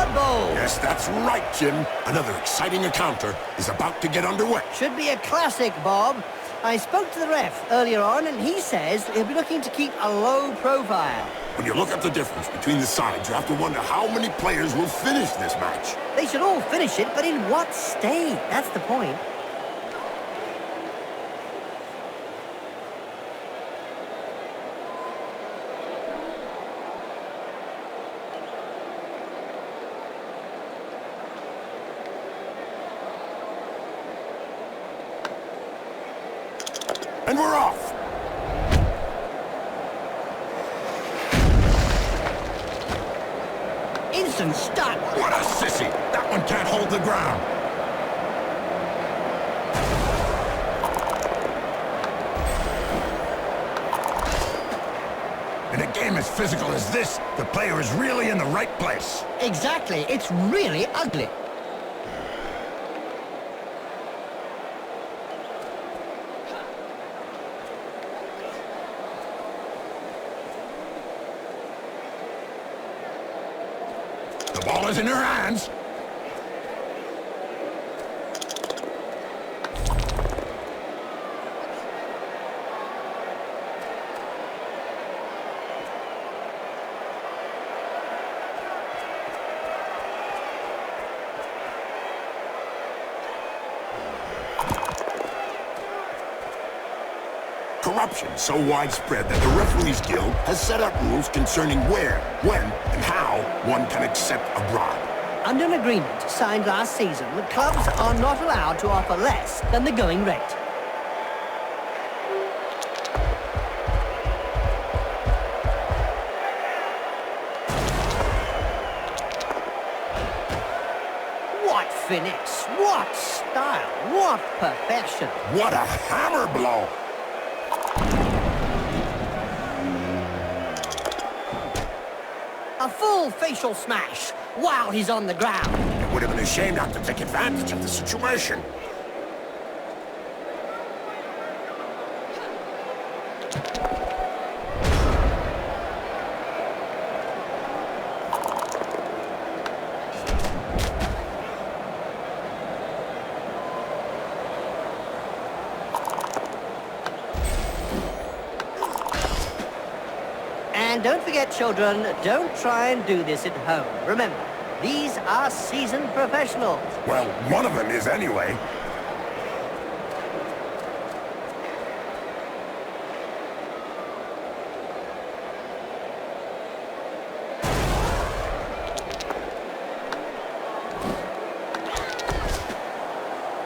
BloodBowl. Yes, that's right, Jim. Another exciting encounter is about to get underway. Should be a classic, Bob. I spoke to the ref earlier on, and he says he'll be looking to keep a low profile. When you look at the difference between the sides, you have to wonder how many players will finish this match. They should all finish it, but in what state? That's the point. And we're off! Instant stun! What a sissy! That one can't hold the ground! In a game as physical as this, the player is really in the right place. Exactly, it's really ugly. The ball is in her hands. Corruption so widespread that the Referees Guild has set up rules concerning where, when, and how one can accept a bribe. Under an agreement signed last season, the clubs are not allowed to offer less than the going rate. What finesse, what style, what perfection. What a hammer blow! A full facial smash while he's on the ground. It would have been a shame not to take advantage of the situation. And don't forget, children, don't try and do this at home. Remember, these are seasoned professionals. Well, one of them is anyway.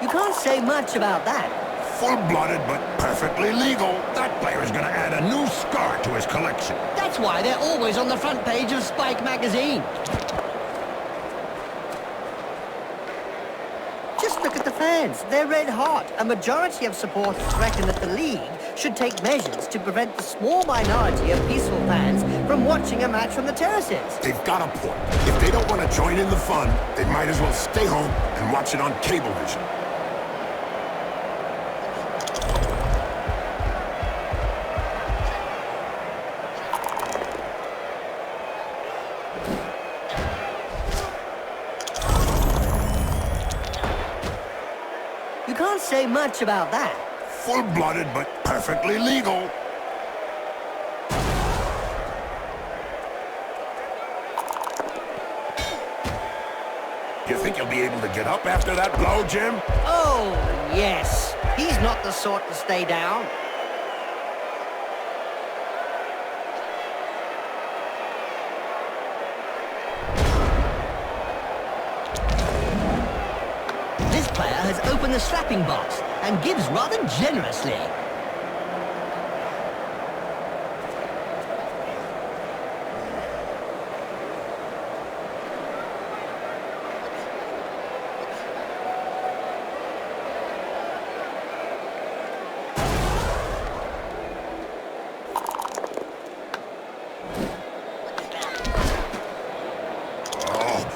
You can't say much about that. Full-blooded but perfectly legal. That player is going to add a new scar to his collection. That's why they're always on the front page of Spike magazine. Just look at the fans. They're red hot. A majority of supporters reckon that the league should take measures to prevent the small minority of peaceful fans from watching a match from the terraces. They've got a point. If they don't want to join in the fun, they might as well stay home and watch it on Cablevision. You can't say much about that. Full-blooded but perfectly legal. You think he'll be able to get up after that blow, Jim? Oh, yes. He's not the sort to stay down. This player has opened the slapping box and gives rather generously.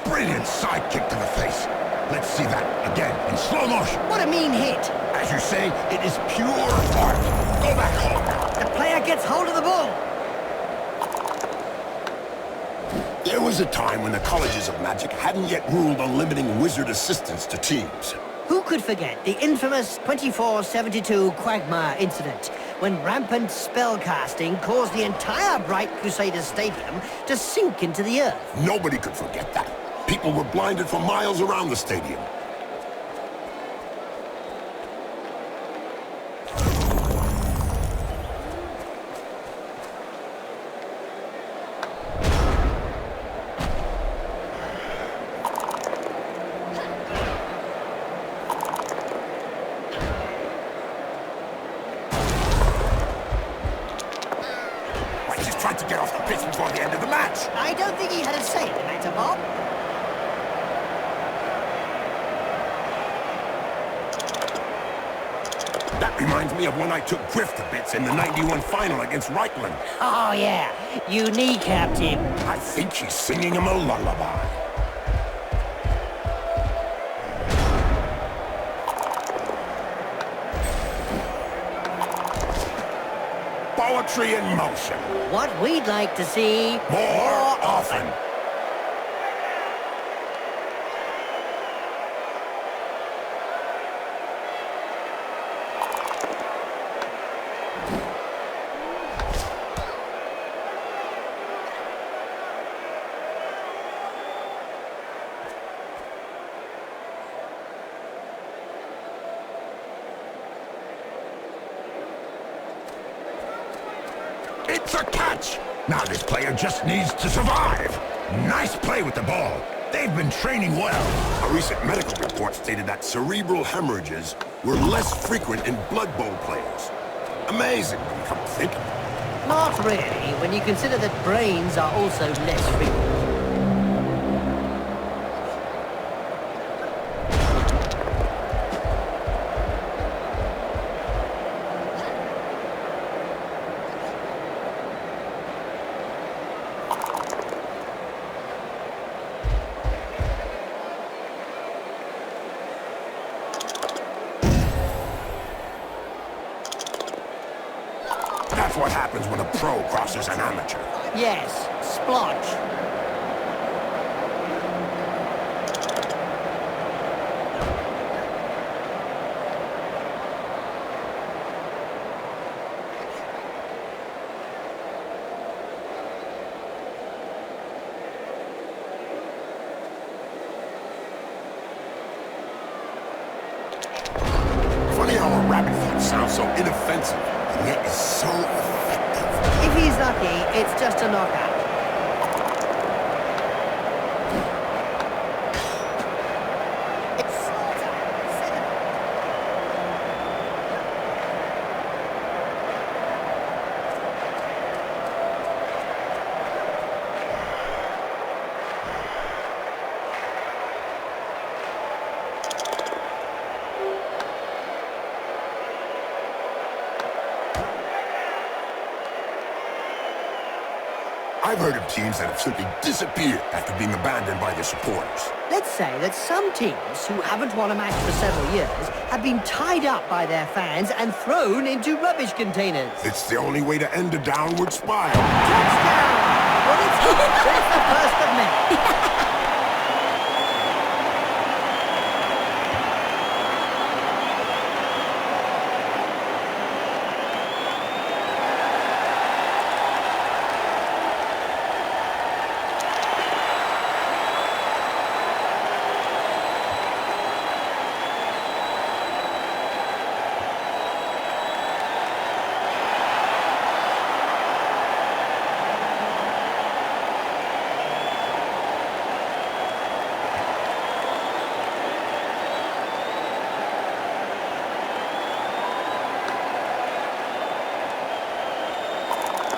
Brilliant side kick to the face. Let's see that again in slow motion. What a mean hit. As you say, it is pure art. Go back home now. The player gets hold of the ball. There was a time when the colleges of magic hadn't yet ruled on limiting wizard assistance to teams. Who could forget the infamous 2472 Quagmire incident, when rampant spellcasting caused the entire Bright Crusaders Stadium to sink into the earth? Nobody could forget that. People were blinded for miles around the stadium. Tried to get off the pitch before the end of the match. I don't think he had a say in the matter, Bob. That reminds me of when I took Griff to bits in the '91 final against Reichland. Oh, yeah. You kneecapped him. I think she's singing him a lullaby. Poetry in motion. What we'd like to see More often. It's a catch! Now this player just needs to survive. Nice play with the ball. They've been training well. A recent medical report stated that cerebral hemorrhages were less frequent in Blood Bowl players. Amazing when you come to think of it. Not really, when you consider that brains are also less frequent. That's what happens when a pro crosses an amateur. Yes, splotch. Funny how a rabbit foot sounds so inoffensive, and yet is so effective. If he's lucky, it's just a knockout. It's I've heard of teams that have simply disappeared after being abandoned by their supporters. Let's say that some teams who haven't won a match for several years have been tied up by their fans and thrown into rubbish containers. It's the only way to end a downward spiral. Touchdown! Well, that's the first of many.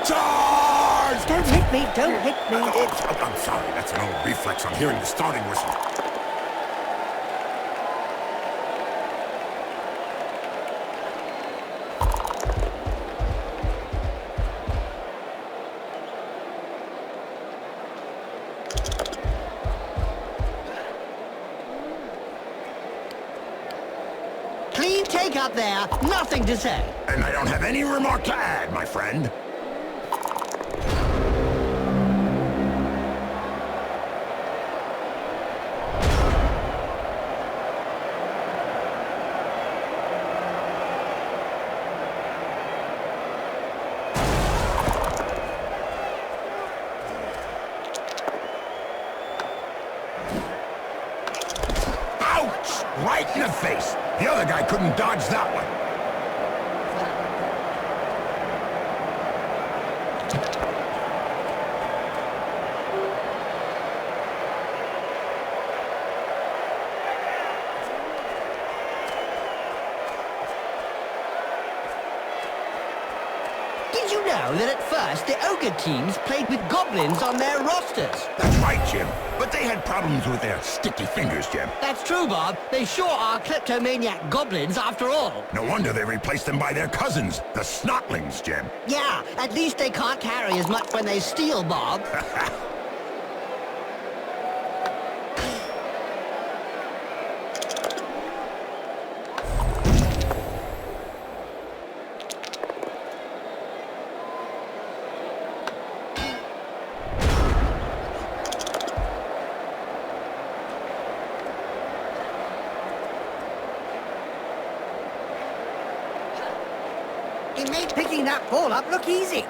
Charge! Don't hit me, don't hit me. Oops, I'm sorry. That's an old reflex. I'm hearing the starting whistle. Clean take up there, nothing to say. And I don't have any remark to add, my friend. right in the face. The other guy couldn't dodge that one. Did you know that at first the ogre teams played with goblins on their rosters? That's right, Jim. But they had problems with their sticky fingers, Jim. That's true, Bob. They sure are kleptomaniac goblins after all. No wonder they replaced them by their cousins, the snotlings, Jim. Yeah, at least they can't carry as much when they steal, Bob. It made picking that ball up look easy.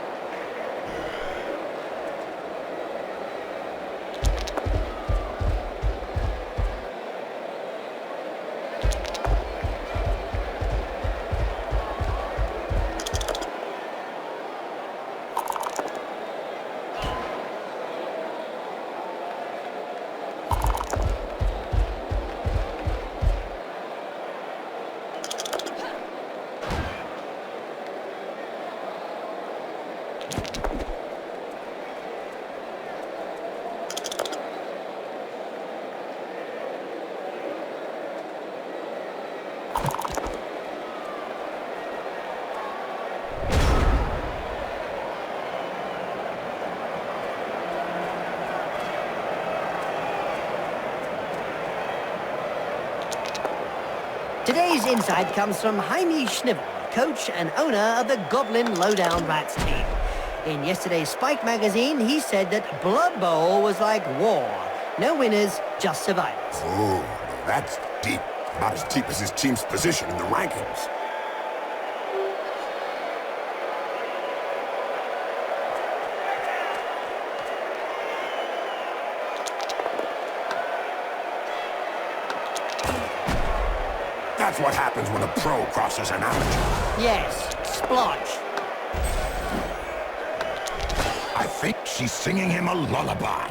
Today's insight comes from Jaime Schnivel, coach and owner of the Goblin Lowdown Rats team. In yesterday's Spike magazine, he said that Blood Bowl was like war. No winners, just survivors. Oh, that's deep. About as deep as his team's position in the rankings. That's what happens when a pro crosses an amateur. Yes, splotch. I think she's singing him a lullaby.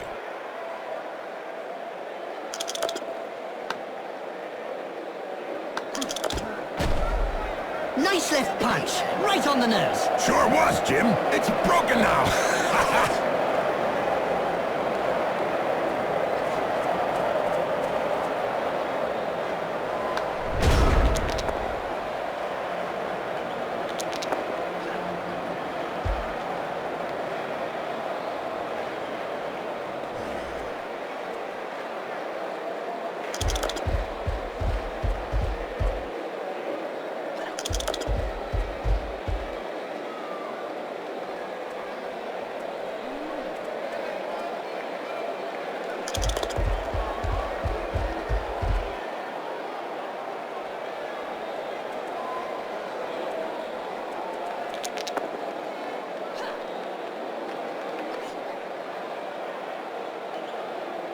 Nice left punch, right on the nose. Sure was, Jim. It's broken now.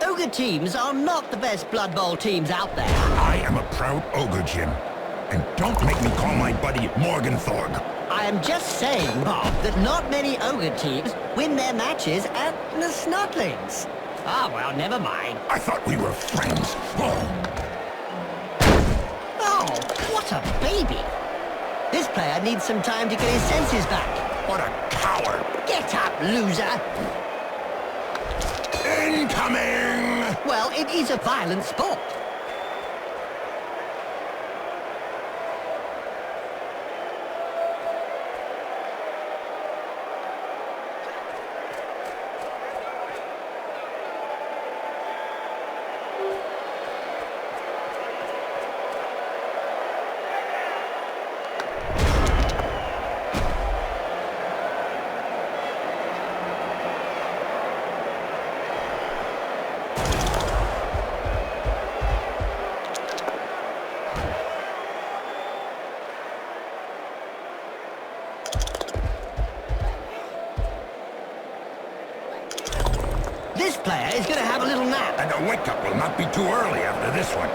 Ogre teams are not the best Blood Bowl teams out there. I am a proud ogre, Jim. And don't make me call my buddy Morgan Thorg. I am just saying, Bob, that not many ogre teams win their matches at the Snotlings. Ah, well, never mind. I thought we were friends. Oh, Oh, what a baby. This player needs some time to get his senses back. what a coward. Get up, loser. Incoming! Well, it is a violent sport. This player is going to have a little nap. And the wake-up will not be too early after this one.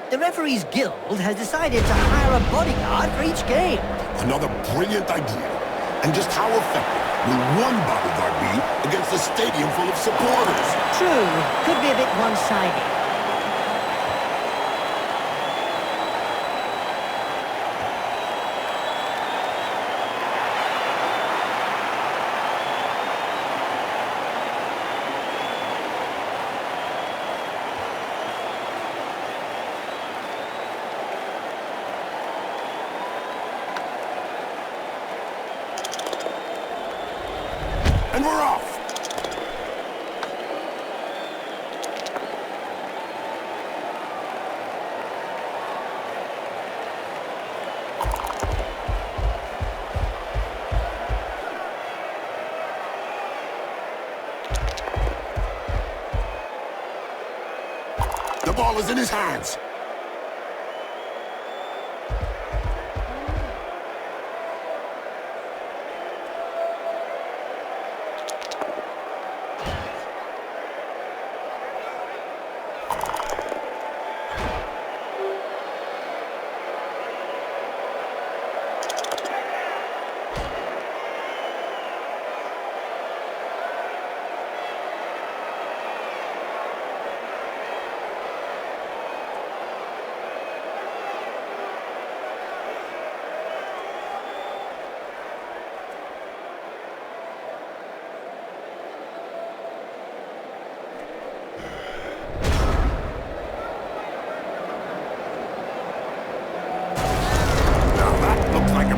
The referees guild has decided to hire a bodyguard for each game. Another brilliant idea. And just how effective will one bodyguard be against a stadium full of supporters? True, could be a bit one-sided. And we're off! The ball is in his hands.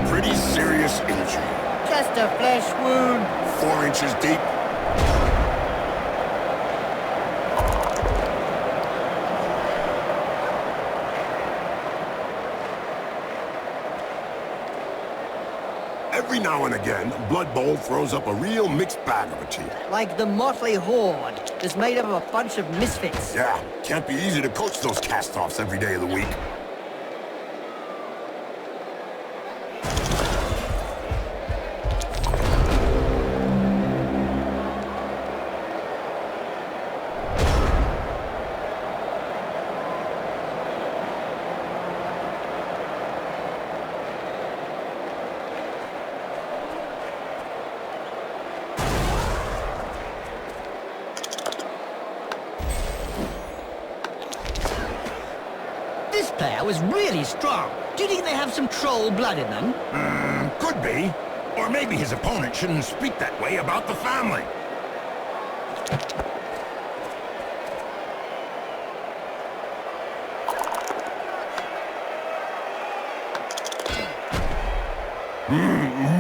Pretty serious injury. Just a flesh wound. 4 inches deep. Every now and again, Blood Bowl throws up a real mixed bag of a team. Like the motley horde that's made up of a bunch of misfits. Yeah, can't be easy to coach those cast-offs every day of the week. This player was really strong. Do you think they have some troll blood in them? Could be. Or maybe his opponent shouldn't speak that way about the family.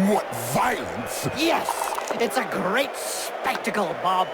What violence! Yes! It's a great spectacle, Bob.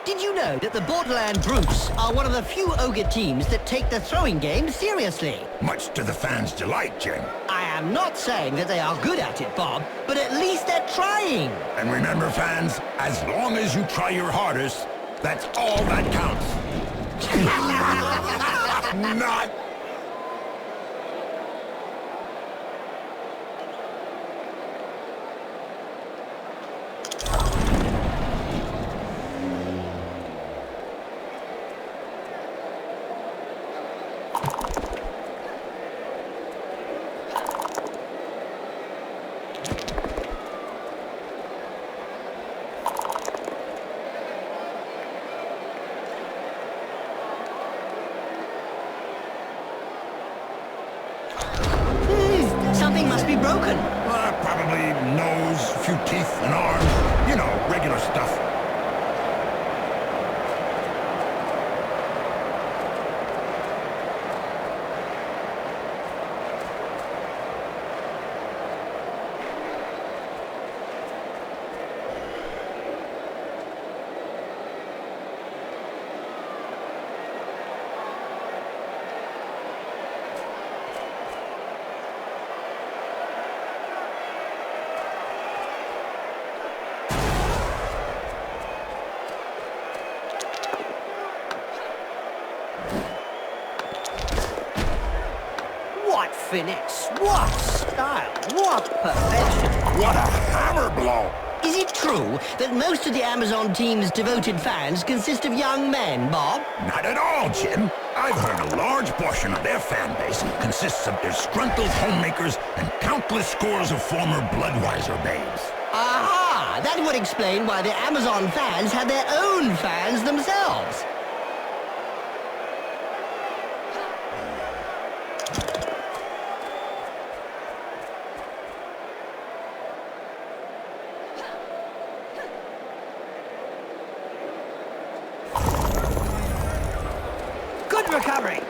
Did you know that the Borderland Brutes are one of the few ogre teams that take the throwing game seriously? Much to the fans' delight, Jim. I am not saying that they are good at it, Bob, but at least they're trying. And remember, fans, as long as you try your hardest, that's all that counts. Not... finesse, what style, what perfection. What a hammer blow! Is it true that most of the Amazon team's devoted fans consist of young men, Bob? Not at all, Jim. I've heard a large portion of their fan base consists of disgruntled homemakers and countless scores of former Bloodwiser babes. Aha! That would explain why the Amazon fans had their own fans themselves. Good recovery.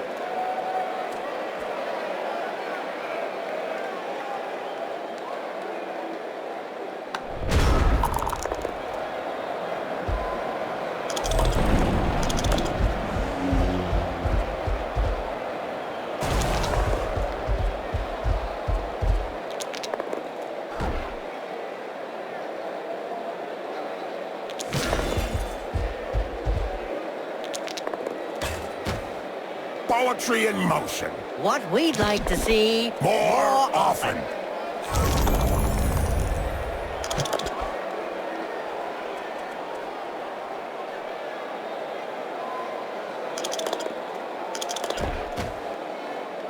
Poetry in motion. What we'd like to see More often.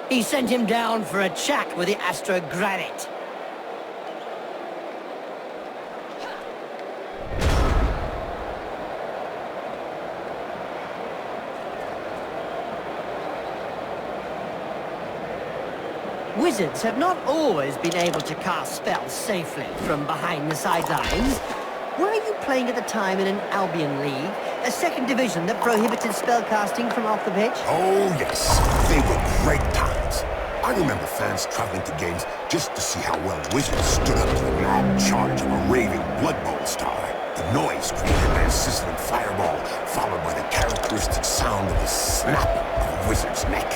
He sent him down for a chat with the Astro Granite. Wizards have not always been able to cast spells safely from behind the sidelines. Were you playing at the time in an Albion League, a second division that prohibited spellcasting from off the pitch? Oh, yes. They were great times. I remember fans traveling to games just to see how well Wizards stood up to the mad charge of a raving BloodBowl star. The noise created by a sizzling fireball, followed by the characteristic sound of the snap of a wizard's neck.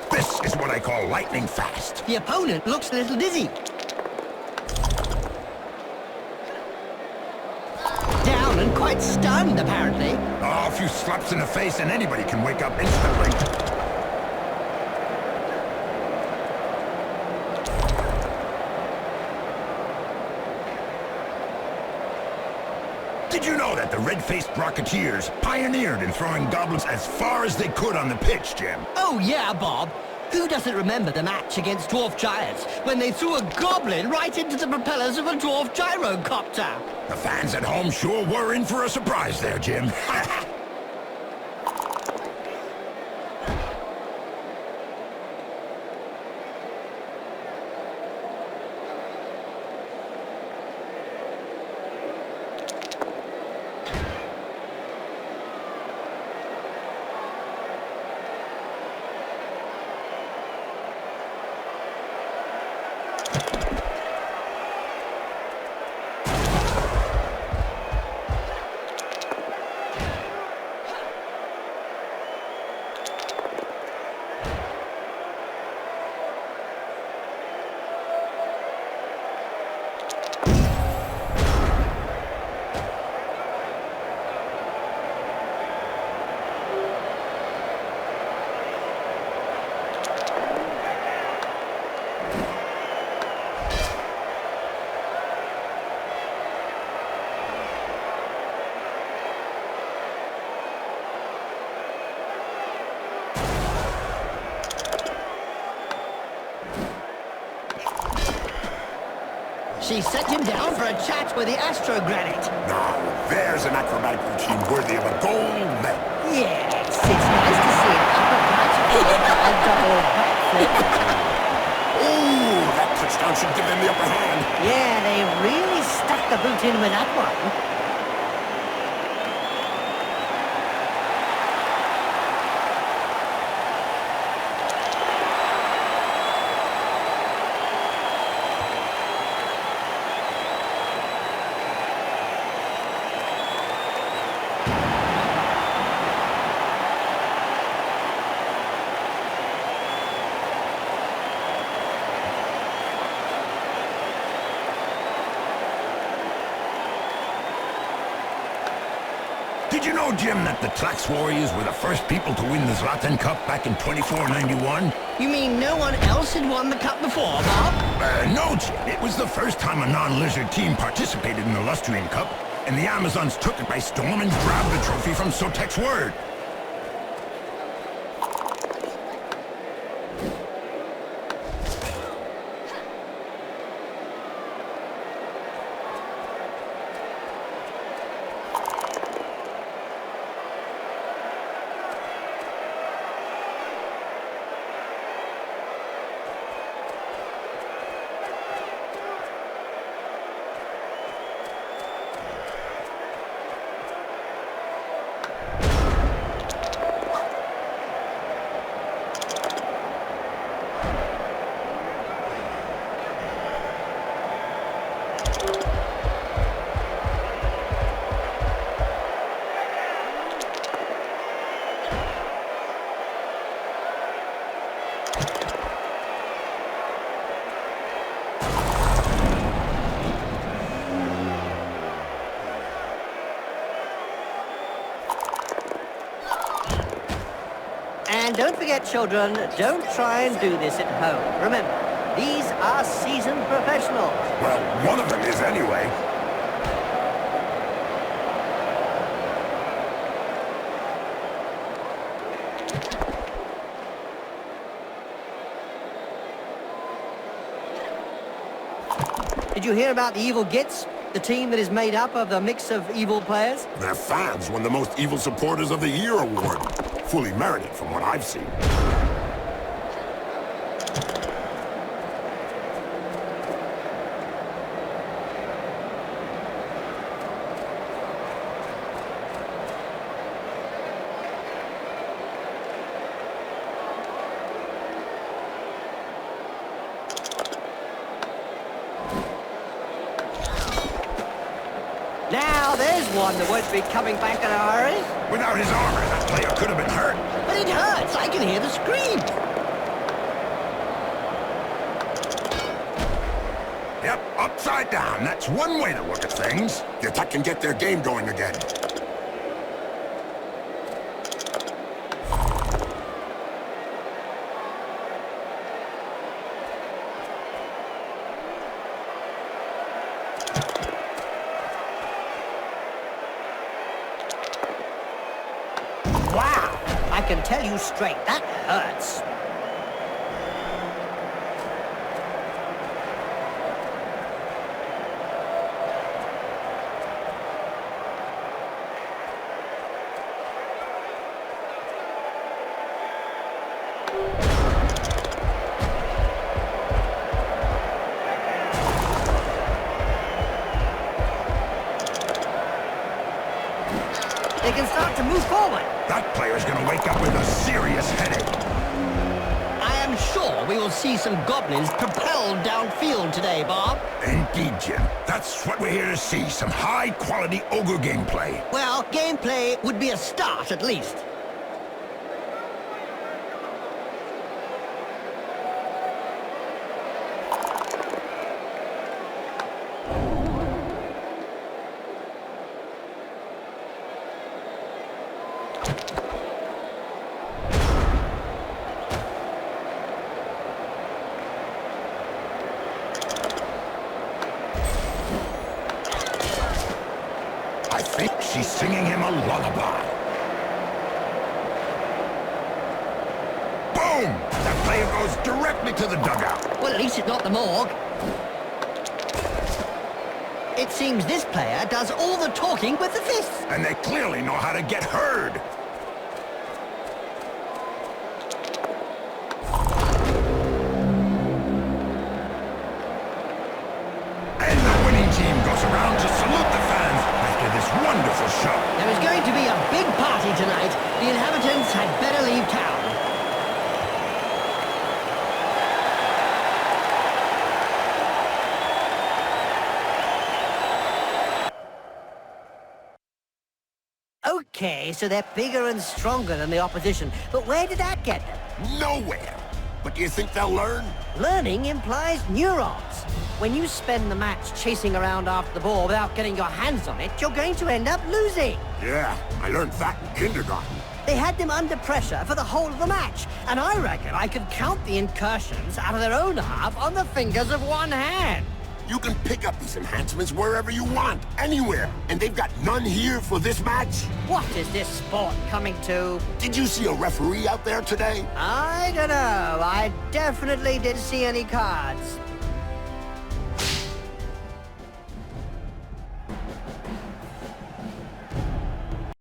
This is what I call lightning fast. The opponent looks a little dizzy. Down and quite stunned, apparently. Oh, a few slaps in the face and anybody can wake up instantly. Did you know that the red-faced Rocketeers pioneered in throwing goblins as far as they could on the pitch, Jim? Oh yeah, Bob. Who doesn't remember the match against Dwarf Giants when they threw a goblin right into the propellers of a dwarf gyrocopter? The fans at home sure were in for a surprise there, Jim. She sent him down for a chat with the Astro Granite. Now, there's an acrobatic routine worthy of a gold medal. Yes, it's nice to see an A double backflip. Ooh, that touchdown should give them the upper hand. Yeah, they really stuck the boot in with that one. Did you know, Jim, that the Tlax Warriors were the first people to win the Zlatan Cup back in 2491? You mean no one else had won the cup before, Bob? No, Jim. It was the first time a non-lizard team participated in the Lustrian Cup, and the Amazons took it by storm and grabbed the trophy from Sotek's word. And don't forget, children, don't try and do this at home. Remember, these are seasoned professionals. Well, one of them is anyway. Did you hear about the Evil Gits? The team that is made up of the mix of evil players? Their fans won the Most Evil Supporters of the Year award. Fully merited from what I've seen. Now, there's one that won't be coming back in a hurry. Without his armor, that player could have been hurt. But it hurts. I can hear the scream. Yep, upside down. That's one way to look at things. The attack can get their game going again. Wow. I can tell you straight, that hurts. They can start to move forward. That player's gonna wake up with a serious headache. I am sure we will see some goblins propelled downfield today, Bob. Indeed, Jim. That's what we're here to see, some high-quality ogre gameplay. Well, gameplay would be a start, at least. I think she's singing him a lullaby. Boom! That player goes directly to the dugout. Well, at least it's not the morgue. It seems this player does all the talking with the fists. And they clearly know how to get heard. Okay, so they're bigger and stronger than the opposition. But where did that get them? Nowhere. But do you think they'll learn? Learning implies neurons. When you spend the match chasing around after the ball without getting your hands on it, you're going to end up losing. Yeah, I learned that in kindergarten. They had them under pressure for the whole of the match, and I reckon I could count the incursions out of their own half on the fingers of one hand. You can pick up these enhancements wherever you want, anywhere. And they've got none here for this match? What is this sport coming to? Did you see a referee out there today? I don't know. I definitely did see any cards.